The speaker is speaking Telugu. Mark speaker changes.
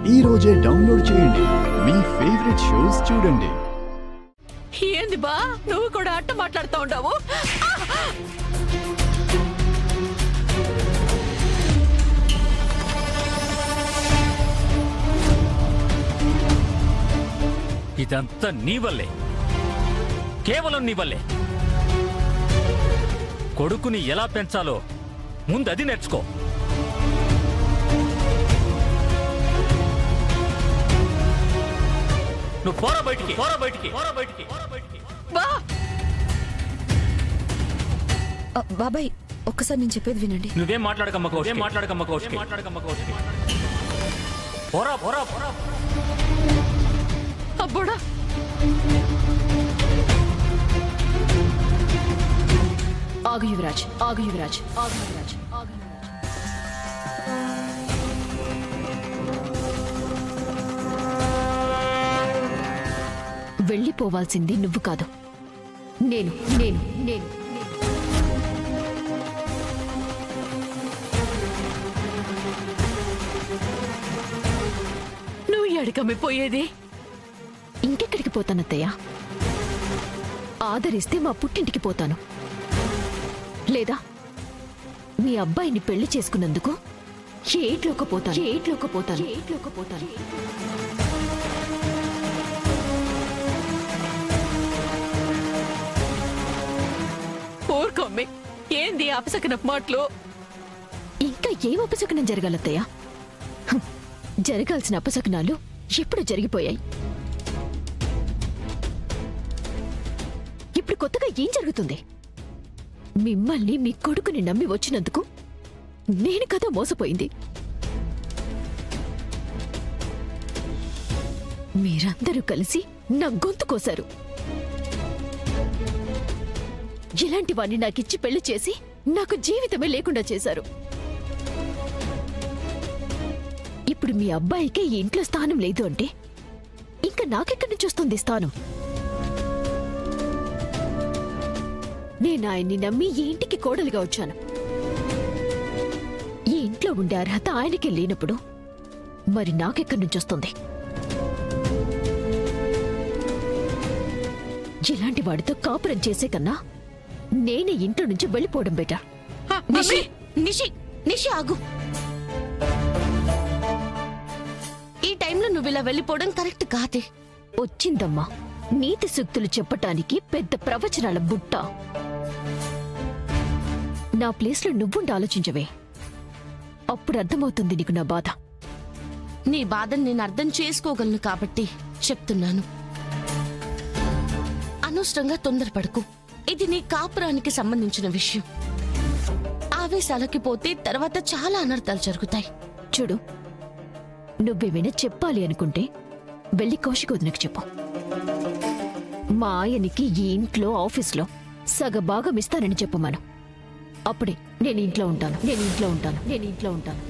Speaker 1: ఈ రోజే డౌన్లోడ్ చేయండి, మీ ఫేవరెట్ షోస్ చూడండి.
Speaker 2: ఏంది బా నువ్వు కూడా అట్ట మాట్లాడుతూ ఉంటావు?
Speaker 3: ఇదంతా నీ వల్లే, కేవలం నీ వల్లే. కొడుకుని ఎలా పెంచాలో ముందు అది నేర్చుకో. నువ్వు పోరా బయటికి, పోరా బయటికి, పోరా బయటికి, పోరా బయటికి.
Speaker 4: బాబాయ్ ఒక్కసారి నేను చెప్పేది వినండి.
Speaker 3: నువ్వేం మాట్లాడకమ్మ కోచ్, మాట్లాడకమ్మ కోచ్, మాట్లాడకమ్మ కోచ్. పోరా పోరా పోరా.
Speaker 2: అబ్బోడా
Speaker 4: ఆగు యువరాజ్, ఆగు యువరాజ్, ఆగు యువరాజ్, ఆగు యువరాజ్. వెళ్ళిపోవాల్సింది నువ్వు కాదు, నేను నేను నేను
Speaker 2: నువ్వు ఎడకమ్మిపోయేది?
Speaker 4: ఇంకెక్కడికి పోతానత్తయ్య? ఆదరిస్తే మా పుట్టింటికి పోతాను, లేదా మీ అబ్బాయిని పెళ్లి చేసుకున్నందుకు ఏట్లోకి పోతాను, ఏట్లోకి పోతాను, ఏట్లోకి పోతాను.
Speaker 2: ఊరుకోమ్మి, ఏంది అపసకనపు మాటలు?
Speaker 4: ఇంకా ఏం అపశకునం జరగాలత్తయ్య? జరగాల్సిన అపశకునాలు ఎప్పుడు జరిగిపోయాయి. ఇప్పుడు కొత్తగా ఏం జరుగుతుంది? మిమ్మల్ని మీ కొడుకుని నమ్మి వచ్చినందుకు నేను కదా మోసపోయింది. మీరందరూ కలిసి నా గొంతు కోశారు. ఇలాంటి వాణ్ణి నాకిచ్చి పెళ్లి చేసి నాకు జీవితమే లేకుండా చేశారు. ఇప్పుడు మీ అబ్బాయికే ఈ ఇంట్లో స్థానం లేదు అంటే ఇంకా నాకెక్కడి నుంచి వస్తుంది స్థానం? నేను ఆయన్ని నమ్మి ఈ ఇంటికి కోడలుగా వచ్చాను. ఈ ఇంట్లో ఉండే అర్హత ఆయనకే లేనప్పుడు మరి నాకెక్కడి నుంచి వస్తుంది? ఇలాంటి వాడితో కాపురం చేసే కన్నా నేనే ఇంట్లో నుంచి వెళ్ళిపోవడం బెటర్.
Speaker 5: నిషి నిషి నిషి ఆగు. ఈ టైంలో నువ్వు ఇలా వెళ్ళిపోవడం కరెక్ట్ కాదే.
Speaker 4: వచ్చిందమ్మా నీతి సూక్తులు చెప్పటానికి పెద్ద ప్రవచనాల బుట్ట. నా ప్లేస్లో నువ్వుండి ఆలోచించవే, అప్పుడు అర్థమవుతుంది నీకు నా బాధ.
Speaker 5: నీ బాధను నేను అర్థం చేసుకోగలను కాబట్టి చెప్తున్నాను. అనవసరంగా తొందరపడకు. ఇది నీ కాపురానికి సంబంధించిన విషయం. ఆవేశాలకి పోతే తర్వాత చాలా అనర్థాలు జరుగుతాయి.
Speaker 4: చూడు, నువ్వేమైనా చెప్పాలి అనుకుంటే వెళ్ళి కౌశిక్ వదినకు చెప్పు. మా ఆయనికి ఈ ఇంట్లో ఆఫీస్లో సగభాగం ఇస్తానని చెప్పమను. అప్పుడే నేను ఇంట్లో ఉంటాను, నేను ఇంట్లో ఉంటాను, నేను ఇంట్లో ఉంటాను.